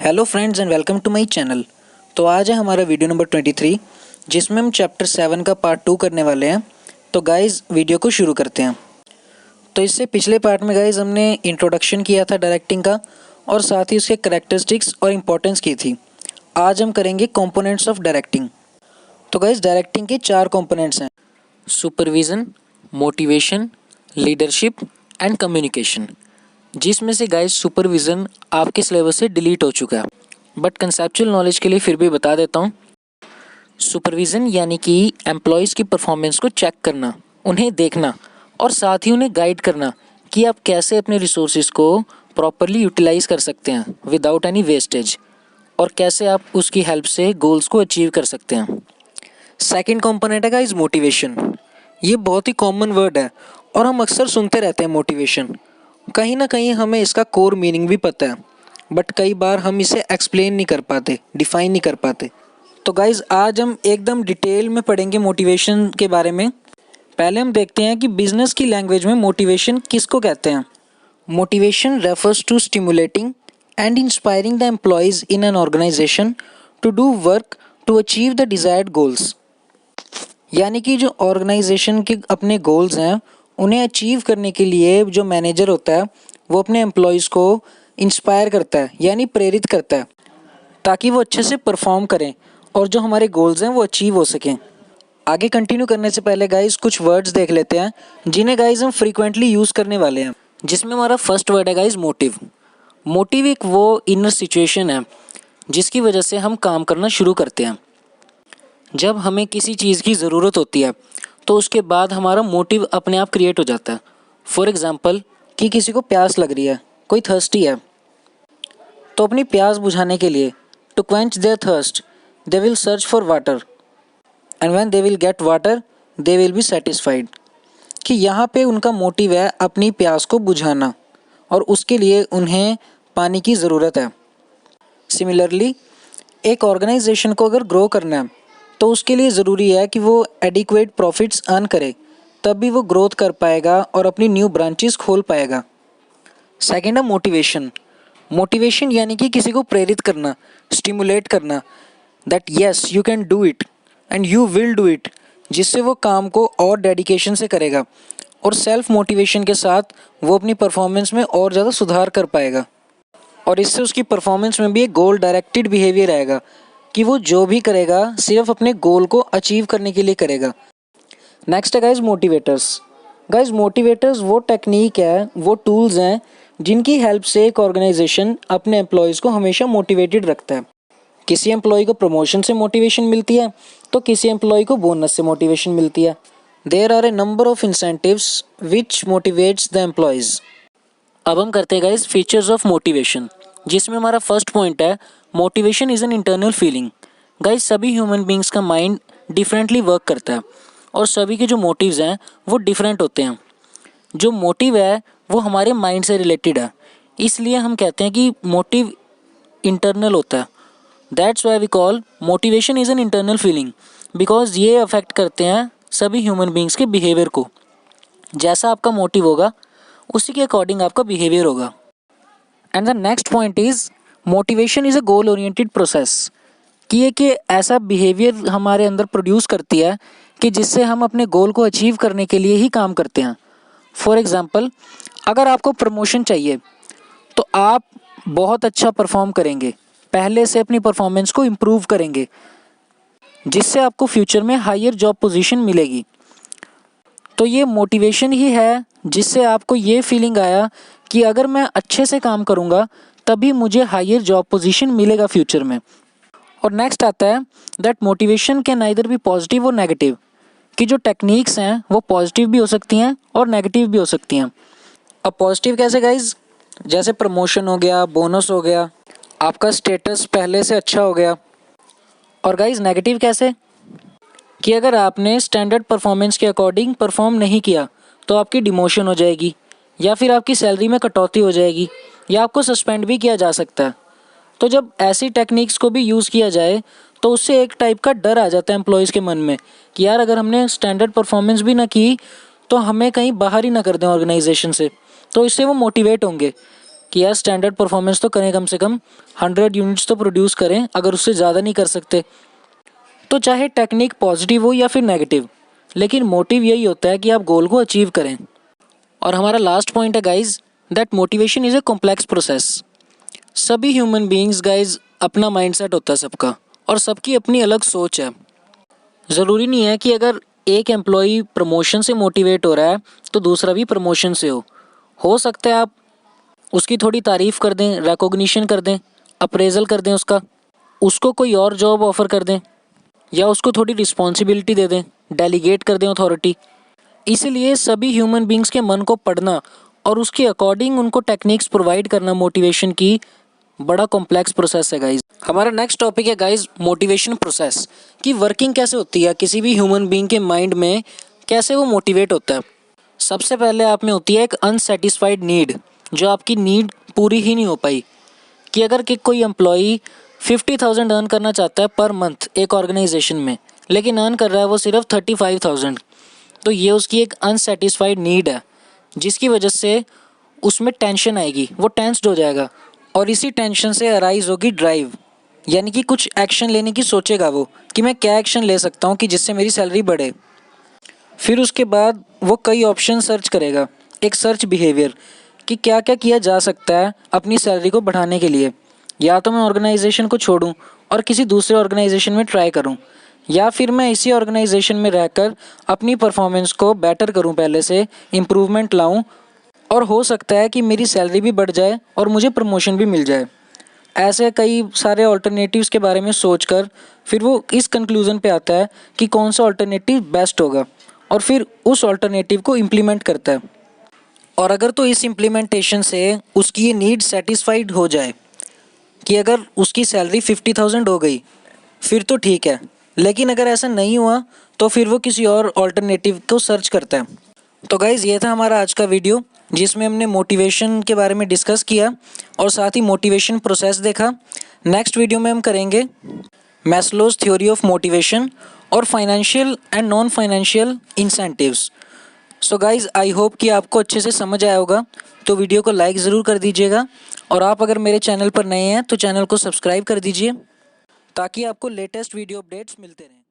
Hello friends and welcome to my channel. तो आज है हमारा वीडियो नंबर 23 जिसमें हम चैप्टर 7 का पार्ट 2 करने वाले हैं। तो गाइज़ वीडियो को शुरू करते हैं। तो इससे पिछले पार्ट में गाइज़ हमने इंट्रोडक्शन किया था डायरेक्टिंग का और साथ ही उसके करैक्टरिस्टिक्स और इम्पोर्टेंस की थी। आज हम करेंगे कंपोनेंट्स ऑफ डायरेक्टिंग। तो गाइज़ डायरेक्टिंग के 4 कंपोनेंट्स हैं: supervision, motivation, leadership and communication. जिसमें से गाइस सुपरविज़न आपके सिलेबस से डिलीट हो चुका है, बट कंसेप्चुअल नॉलेज के लिए फिर भी बता देता हूँ। सुपरविज़न यानी कि एम्प्लॉयज़ की परफॉर्मेंस को चेक करना, उन्हें देखना और साथ ही उन्हें गाइड करना कि आप कैसे अपने रिसोर्सेज को प्रॉपरली यूटिलाइज़ कर सकते हैं विदाउट एनी वेस्टेज, और कैसे आप उसकी हेल्प से गोल्स को अचीव कर सकते हैं। सेकेंड कॉम्पोनेंट है गाइस मोटिवेशन। ये बहुत ही कॉमन वर्ड है और हम अक्सर सुनते रहते हैं मोटिवेशन। कहीं ना कहीं हमें इसका कोर मीनिंग भी पता है, बट कई बार हम इसे एक्सप्लेन नहीं कर पाते, डिफाइन नहीं कर पाते। तो गाइज़ आज हम एकदम डिटेल में पढ़ेंगे मोटिवेशन के बारे में। पहले हम देखते हैं कि बिजनेस की लैंग्वेज में मोटिवेशन किसको कहते हैं। Motivation refers to stimulating and inspiring the employees in an organisation to do work to achieve the desired goals. यानी कि जो ऑर्गेनाइजेशन के अपने गोल्स हैं उन्हें अचीव करने के लिए जो मैनेजर होता है वो अपने एम्प्लॉयज़ को इंस्पायर करता है, यानी प्रेरित करता है, ताकि वो अच्छे से परफॉर्म करें और जो हमारे गोल्स हैं वो अचीव हो सकें। आगे कंटिन्यू करने से पहले गाइस कुछ वर्ड्स देख लेते हैं जिन्हें गाइस हम फ्रीक्वेंटली यूज़ करने वाले हैं, जिसमें हमारा फर्स्ट वर्ड है गाइस मोटिव। मोटिव एक वो इनर सिचुएशन है जिसकी वजह से हम काम करना शुरू करते हैं। जब हमें किसी चीज़ की ज़रूरत होती है तो उसके बाद हमारा मोटिव अपने आप क्रिएट हो जाता है। फॉर एग्ज़ाम्पल कि किसी को प्यास लग रही है, कोई थर्स्टी है, तो अपनी प्यास बुझाने के लिए to quench their thirst they will search for water and when they will get water they will be satisfied. कि यहाँ पे उनका मोटिव है अपनी प्यास को बुझाना और उसके लिए उन्हें पानी की ज़रूरत है। सिमिलरली एक ऑर्गेनाइजेशन को अगर ग्रो करना है तो उसके लिए ज़रूरी है कि वो एडिक्वेट प्रॉफिट्स अर्न करे, तब भी वो ग्रोथ कर पाएगा और अपनी न्यू ब्रांचेस खोल पाएगा। सेकेंड है मोटिवेशन। मोटिवेशन यानी कि किसी को प्रेरित करना, स्टिमुलेट करना, that yes you can do it and you will do it, जिससे वो काम को और डेडिकेशन से करेगा और सेल्फ मोटिवेशन के साथ वो अपनी परफॉर्मेंस में और ज़्यादा सुधार कर पाएगा और इससे उसकी परफॉर्मेंस में भी एक गोल डायरेक्टेड बिहेवियर आएगा कि वो जो भी करेगा सिर्फ अपने गोल को अचीव करने के लिए करेगा। नेक्स्ट है गाइज मोटिवेटर्स। गाइज मोटिवेटर्स वो टेक्निक है, वो टूल्स हैं जिनकी हेल्प से एक ऑर्गेनाइजेशन अपने एम्प्लॉयज़ को हमेशा मोटिवेटेड रखता है। किसी एम्प्लॉय को प्रमोशन से मोटिवेशन मिलती है तो किसी एम्प्लॉय को बोनस से मोटिवेशन मिलती है। There are a number of incentives which motivates the employees. अब हम करते हैं गाइज फीचर्स ऑफ मोटिवेशन, जिसमें हमारा फर्स्ट पॉइंट है motivation is an internal feeling. Guys सभी ह्यूमन बींग्स का माइंड डिफरेंटली वर्क करता है और सभी के जो मोटिव्स हैं वो डिफरेंट होते हैं। जो मोटिव है वो हमारे माइंड से रिलेटेड है, इसलिए हम कहते हैं कि मोटिव इंटरनल होता है। That's why we call motivation is an internal feeling, because ये अफेक्ट करते हैं सभी ह्यूमन बींग्स के बिहेवियर को। जैसा आपका मोटिव होगा उसी के अकॉर्डिंग आपका बिहेवियर होगा। And the next point is motivation is a goal oriented process. कि ये कि ऐसा बिहेवियर हमारे अंदर प्रोड्यूस करती है कि जिससे हम अपने गोल को अचीव करने के लिए ही काम करते हैं। फॉर एग्ज़ाम्पल अगर आपको प्रमोशन चाहिए तो आप बहुत अच्छा परफॉर्म करेंगे, पहले से अपनी परफॉर्मेंस को इम्प्रूव करेंगे, जिससे आपको फ्यूचर में हायर जॉब पोजीशन मिलेगी। तो ये मोटिवेशन ही है जिससे आपको ये फीलिंग आया कि अगर मैं अच्छे से काम करूँगा तभी मुझे हायर जॉब पोजीशन मिलेगा फ्यूचर में। और नेक्स्ट आता है that motivation can either be positive और नेगेटिव। कि जो टेक्निक्स हैं वो पॉजिटिव भी हो सकती हैं और नेगेटिव भी हो सकती हैं। अब पॉजिटिव कैसे गाइज? जैसे प्रमोशन हो गया, बोनस हो गया, आपका स्टेटस पहले से अच्छा हो गया। और गाइज नेगेटिव कैसे? कि अगर आपने स्टैंडर्ड परफॉर्मेंस के अकॉर्डिंग परफॉर्म नहीं किया तो आपकी डिमोशन हो जाएगी, या फिर आपकी सैलरी में कटौती हो जाएगी, या आपको सस्पेंड भी किया जा सकता है। तो जब ऐसी टेक्निक्स को भी यूज़ किया जाए तो उससे एक टाइप का डर आ जाता है एम्प्लॉयज़ के मन में कि यार अगर हमने स्टैंडर्ड परफॉर्मेंस भी ना की तो हमें कहीं बाहर ही ना कर दें ऑर्गेनाइजेशन से। तो इससे वो मोटिवेट होंगे कि यार स्टैंडर्ड परफॉर्मेंस तो करें, कम से कम 100 यूनिट्स तो प्रोड्यूस करें, अगर उससे ज़्यादा नहीं कर सकते। तो चाहे टेक्निक पॉजिटिव हो या फिर नेगेटिव, लेकिन मोटिव यही होता है कि आप गोल को अचीव करें। और हमारा लास्ट पॉइंट है guys, that motivation is a complex process. सभी ह्यूमन बीइंग्स गाइज अपना माइंडसेट होता है सबका, और सबकी अपनी अलग सोच है। ज़रूरी नहीं है कि अगर एक एम्प्लॉई प्रमोशन से मोटिवेट हो रहा है तो दूसरा भी प्रमोशन से हो सकता है आप उसकी थोड़ी तारीफ़ कर दें, रिकॉग्निशन कर दें, अप्रेजल कर दें उसको कोई और जॉब ऑफ़र कर दें, या उसको थोड़ी रिस्पॉन्सिबिलिटी दे दें, डेलीगेट कर दें अथॉरिटी। इसीलिए सभी ह्यूमन बींग्स के मन को पढ़ना और उसके अकॉर्डिंग उनको टेक्निक्स प्रोवाइड करना मोटिवेशन की बड़ा कॉम्प्लेक्स प्रोसेस है गाइज। हमारा नेक्स्ट टॉपिक है गाइज मोटिवेशन प्रोसेस, कि वर्किंग कैसे होती है किसी भी ह्यूमन बीइंग के माइंड में, कैसे वो मोटिवेट होता है। सबसे पहले आप में होती है एक अनसेटिस्फाइड नीड, जो आपकी नीड पूरी ही नहीं हो पाई। कि अगर कि कोई एम्प्लॉई 50,000 अर्न करना चाहता है पर मंथ एक ऑर्गेनाइजेशन में, लेकिन अर्न कर रहा है वो सिर्फ 35,000, तो ये उसकी एक अनसेटिस्फाइड नीड है, जिसकी वजह से उसमें टेंशन आएगी, वो टेंस्ड हो जाएगा, और इसी टेंशन से अराइज होगी ड्राइव, यानी कि कुछ एक्शन लेने की सोचेगा वो, कि मैं क्या एक्शन ले सकता हूँ कि जिससे मेरी सैलरी बढ़े। फिर उसके बाद वो कई ऑप्शन सर्च करेगा, एक सर्च बिहेवियर, कि क्या क्या किया जा सकता है अपनी सैलरी को बढ़ाने के लिए। या तो मैं ऑर्गेनाइजेशन को छोड़ूं और किसी दूसरे ऑर्गेनाइजेशन में ट्राई करूं, या फिर मैं इसी ऑर्गेनाइजेशन में रहकर अपनी परफॉर्मेंस को बेटर करूं, पहले से इम्प्रूवमेंट लाऊं, और हो सकता है कि मेरी सैलरी भी बढ़ जाए और मुझे प्रमोशन भी मिल जाए। ऐसे कई सारे ऑल्टरनेटिव्स के बारे में सोचकर फिर वो इस कंक्लूज़न पे आता है कि कौन सा ऑल्टरनेटिव बेस्ट होगा, और फिर उस ऑल्टरनेटिव को इम्प्लीमेंट करता है। और अगर तो इस इम्प्लीमेंटेशन से उसकी ये नीड सेटिस्फाइड हो जाए कि अगर उसकी सैलरी 50,000 हो गई, फिर तो ठीक है, लेकिन अगर ऐसा नहीं हुआ तो फिर वो किसी और ऑल्टरनेटिव को सर्च करता है। तो गाइज़, ये था हमारा आज का वीडियो, जिसमें हमने मोटिवेशन के बारे में डिस्कस किया और साथ ही मोटिवेशन प्रोसेस देखा। नेक्स्ट वीडियो में हम करेंगे मैस्लोज थ्योरी ऑफ मोटिवेशन और financial and non financial incentives. So guys, I hope कि आपको अच्छे से समझ आया होगा, तो वीडियो को लाइक ज़रूर कर दीजिएगा, और आप अगर मेरे चैनल पर नए हैं तो चैनल को सब्सक्राइब कर दीजिए, ताकि आपको लेटेस्ट वीडियो अपडेट्स मिलते रहें।